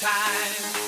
time.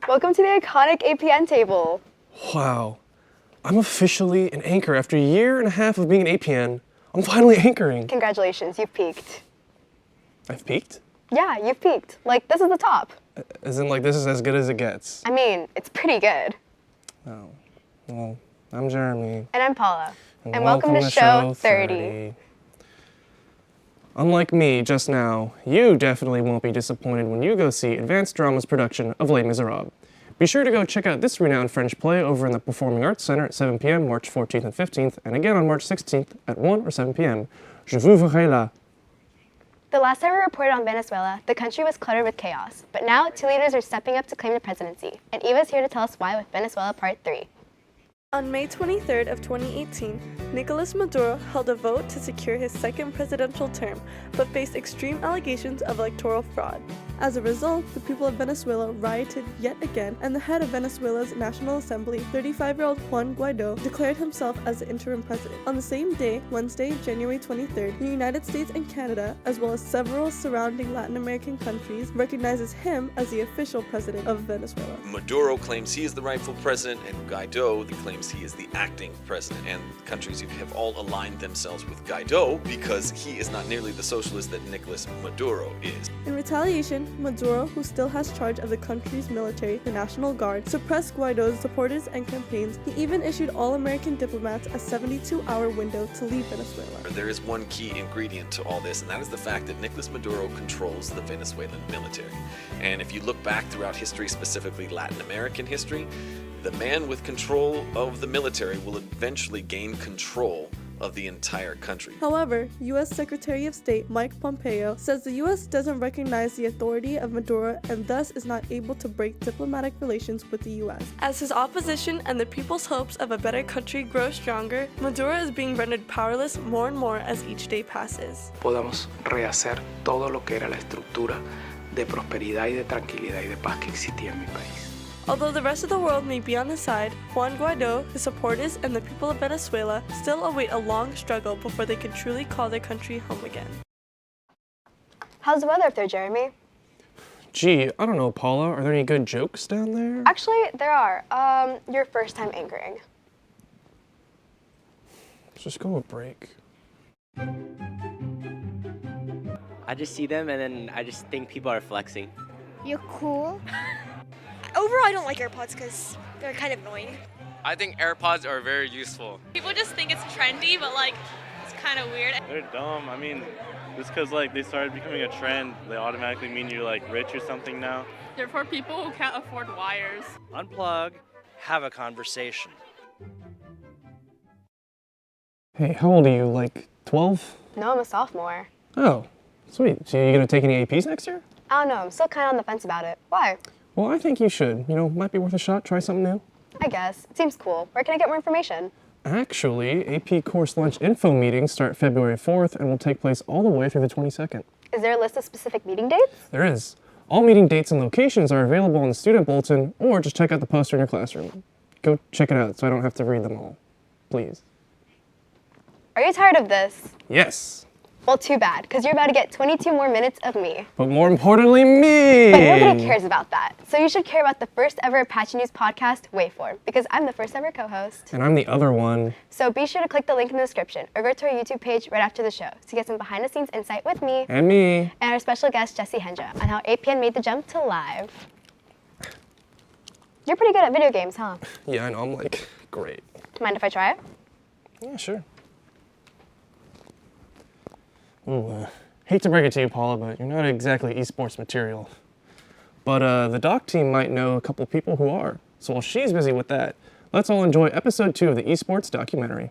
Welcome to the iconic APN table. Wow, I'm officially an anchor. After a year and a half of being an APN, I'm finally anchoring. Congratulations, you've peaked. I've peaked? Yeah, you've peaked. Like, this is the top. As in, like, this is as good as it gets. I mean, it's pretty good. Oh, well, I'm Jeremy. And I'm Paula. And welcome to show 30. Unlike me just now, you definitely won't be disappointed when you go see Advanced Drama's production of Les Miserables. Be sure to go check out this renowned French play over in the Performing Arts Center at 7 p.m. March 14th and 15th, and again on March 16th at 1 or 7 p.m. Je vous verrai là. The last time we reported on Venezuela, the country was cluttered with chaos. But now, two leaders are stepping up to claim the presidency. And Eva's here to tell us why with Venezuela Part 3. On May 23rd of 2018, Nicolas Maduro held a vote to secure his second presidential term, but faced extreme allegations of electoral fraud. As a result, the people of Venezuela rioted yet again, and the head of Venezuela's National Assembly, 35-year-old Juan Guaido, declared himself as the interim president. On the same day, Wednesday, January 23rd, the United States and Canada, as well as several surrounding Latin American countries, recognizes him as the official president of Venezuela. Maduro claims he is the rightful president, and Guaido claims he is the acting president. And countries have all aligned themselves with Guaido because he is not nearly the socialist that Nicolas Maduro is. In retaliation, Maduro, who still has charge of the country's military, the National Guard, suppressed Guaido's supporters and campaigns. He even issued all American diplomats a 72-hour window to leave Venezuela. There is one key ingredient to all this, and that is the fact that Nicolas Maduro controls the Venezuelan military. And if you look back throughout history, specifically Latin American history, the man with control of the military will eventually gain control of the entire country. However, U.S. Secretary of State Mike Pompeo says the U.S. doesn't recognize the authority of Maduro and thus is not able to break diplomatic relations with the U.S. As his opposition and the people's hopes of a better country grow stronger, Maduro is being rendered powerless more and more as each day passes. Podamos rehacer todo lo que era la estructura de prosperidad y de tranquilidad y de paz que existía en mi país. Although the rest of the world may be on his side, Juan Guaido, his supporters, and the people of Venezuela still await a long struggle before they can truly call their country home again. How's the weather up there, Jeremy? Gee, I don't know, Paula. Are there any good jokes down there? Actually, there are. Your first time anchoring. Let's just go a break. I just see them and then I just think people are flexing. You're cool. Overall, I don't like AirPods because they're kind of annoying. I think AirPods are very useful. People just think it's trendy, but like, it's kind of weird. They're dumb. I mean, just because like they started becoming a trend, they automatically mean you're like rich or something now. They're for people who can't afford wires. Unplug, have a conversation. Hey, how old are you? Like 12? No, I'm a sophomore. Oh, sweet. So you gonna take any APs next year? I don't know, I'm still kind of on the fence about it. Why? Well, I think you should. You know, might be worth a shot. Try something new. I guess. It seems cool. Where can I get more information? Actually, AP course lunch info meetings start February 4th and will take place all the way through the 22nd. Is there a list of specific meeting dates? There is. All meeting dates and locations are available in the student bulletin, or just check out the poster in your classroom. Go check it out so I don't have to read them all. Please. Are you tired of this? Yes. Well, too bad, because you're about to get 22 more minutes of me. But more importantly, me! But nobody cares about that. So you should care about the first ever Apache News podcast, Waveform, because I'm the first ever co-host. And I'm the other one. So be sure to click the link in the description or go to our YouTube page right after the show to get some behind-the-scenes insight with me. And me. And our special guest, Jesse Hendra, on how APN made the jump to live. You're pretty good at video games, huh? Yeah, I know, I'm like, great. Mind if I try it? Yeah, sure. Ooh, hate to break it to you, Paula, but you're not exactly esports material. But the doc team might know a couple people who are. So while she's busy with that, let's all enjoy episode 2 of the esports documentary.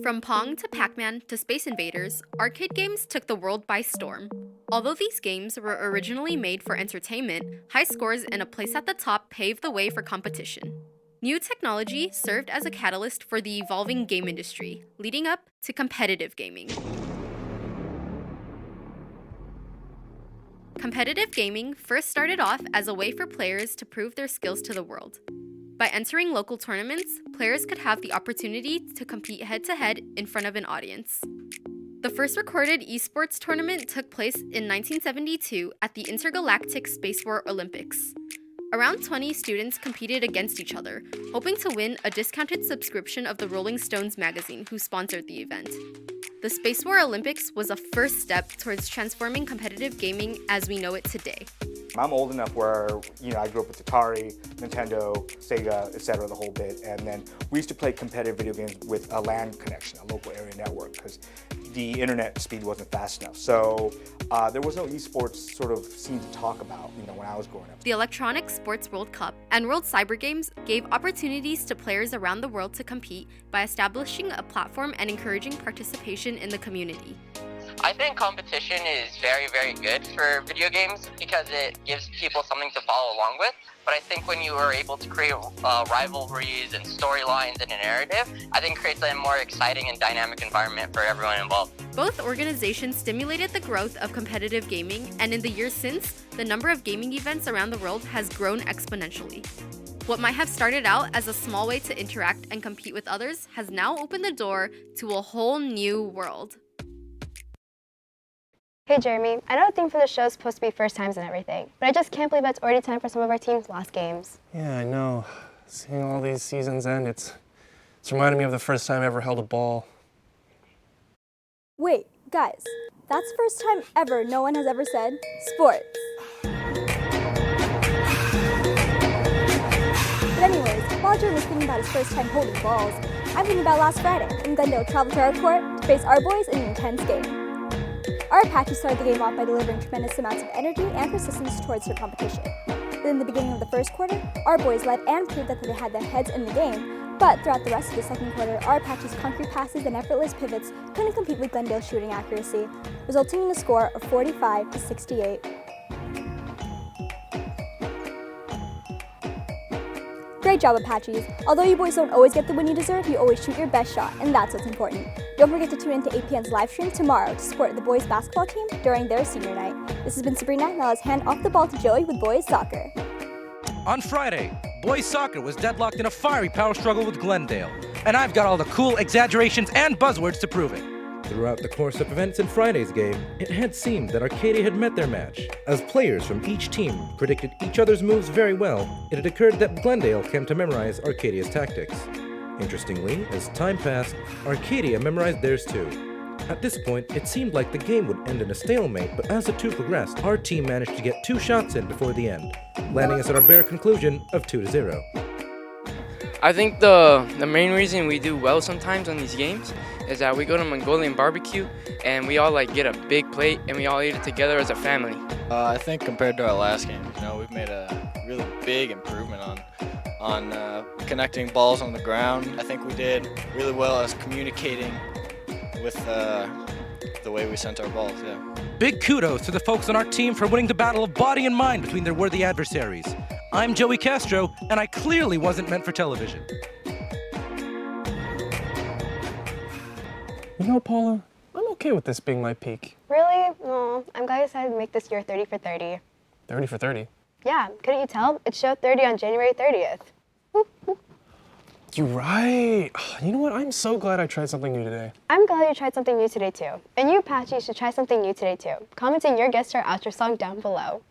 From Pong to Pac-Man to Space Invaders, arcade games took the world by storm. Although these games were originally made for entertainment, high scores and a place at the top paved the way for competition. New technology served as a catalyst for the evolving game industry, leading up to competitive gaming. Competitive gaming first started off as a way for players to prove their skills to the world. By entering local tournaments, players could have the opportunity to compete head-to-head in front of an audience. The first recorded esports tournament took place in 1972 at the Intergalactic Space War Olympics. Around 20 students competed against each other, hoping to win a discounted subscription of the Rolling Stones magazine, who sponsored the event. The Space War Olympics was a first step towards transforming competitive gaming as we know it today. I'm old enough where, I grew up with Atari, Nintendo, Sega, etc., the whole bit, and then we used to play competitive video games with a LAN connection, a local area network, because the internet speed wasn't fast enough. So there was no esports sort of scene to talk about, when I was growing up. The Electronic Sports World Cup and World Cyber Games gave opportunities to players around the world to compete by establishing a platform and encouraging participation in the community. I think competition is very, very good for video games because it gives people something to follow along with. But I think when you are able to create rivalries and storylines and a narrative, I think creates a more exciting and dynamic environment for everyone involved. Both organizations stimulated the growth of competitive gaming, and in the years since, the number of gaming events around the world has grown exponentially. What might have started out as a small way to interact and compete with others has now opened the door to a whole new world. Hey Jeremy, I know the theme for the show is supposed to be first times and everything, but I just can't believe it's already time for some of our team's lost games. Yeah, I know. Seeing all these seasons end, it's reminding me of the first time I ever held a ball. Wait, guys, that's the first time ever no one has ever said sports. But anyways, while Jeremy was thinking about his first time holding balls, I'm thinking about last Friday when Glendale traveled to our court to face our boys in an intense game. Our Apache started the game off by delivering tremendous amounts of energy and persistence towards their competition. But in the beginning of the first quarter, our boys led and proved that they had their heads in the game, but throughout the rest of the second quarter, our Apache's concrete passes and effortless pivots couldn't compete with Glendale's shooting accuracy, resulting in a score of 45-68. Great job, Apaches. Although you boys don't always get the win you deserve, you always shoot your best shot, and that's what's important. Don't forget to tune into APN's live stream tomorrow to support the boys basketball team during their senior night. This has been Sabrina. Now let's hand off the ball to Joey with boys soccer. On Friday, boys soccer was deadlocked in a fiery power struggle with Glendale, and I've got all the cool exaggerations and buzzwords to prove it. Throughout the course of events in Friday's game, it had seemed that Arcadia had met their match. As players from each team predicted each other's moves very well, it had occurred that Glendale came to memorize Arcadia's tactics. Interestingly, as time passed, Arcadia memorized theirs too. At this point, it seemed like the game would end in a stalemate, but as the two progressed, our team managed to get 2 shots in before the end, landing us at our bare conclusion of 2-0. I think the main reason we do well sometimes on these games is that we go to Mongolian barbecue and we all get a big plate and we all eat it together as a family. I think compared to our last game, we've made a really big improvement on connecting balls on the ground. I think we did really well as communicating with the way we sent our balls. Yeah. Big kudos to the folks on our team for winning the battle of body and mind between their worthy adversaries. I'm Joey Castro, and I clearly wasn't meant for television. Paula, I'm okay with this being my peak. Really? No, I'm glad you decided to make this year 30 for 30. 30 for 30? Yeah, couldn't you tell? It showed 30 on January 30th. You're right. You know what? I'm so glad I tried something new today. I'm glad you tried something new today too. And you, Patchy, should try something new today too. Commenting your guest star outro song down below.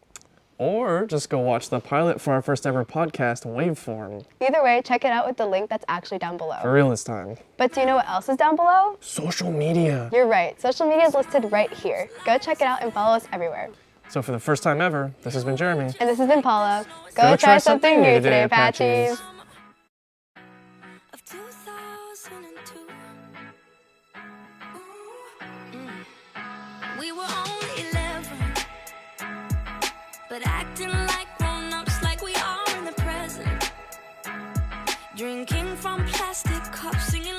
Or just go watch the pilot for our first ever podcast, Waveform. Either way, check it out with the link that's actually down below. For real this time. But do you know what else is down below? Social media. You're right. Social media is listed right here. Go check it out and follow us everywhere. So for the first time ever, this has been Jeremy. And this has been Paula. Go try something new today, Patchies. We were only 11, but acting like grown-ups, like we are in the present. Drinking from plastic cups, singing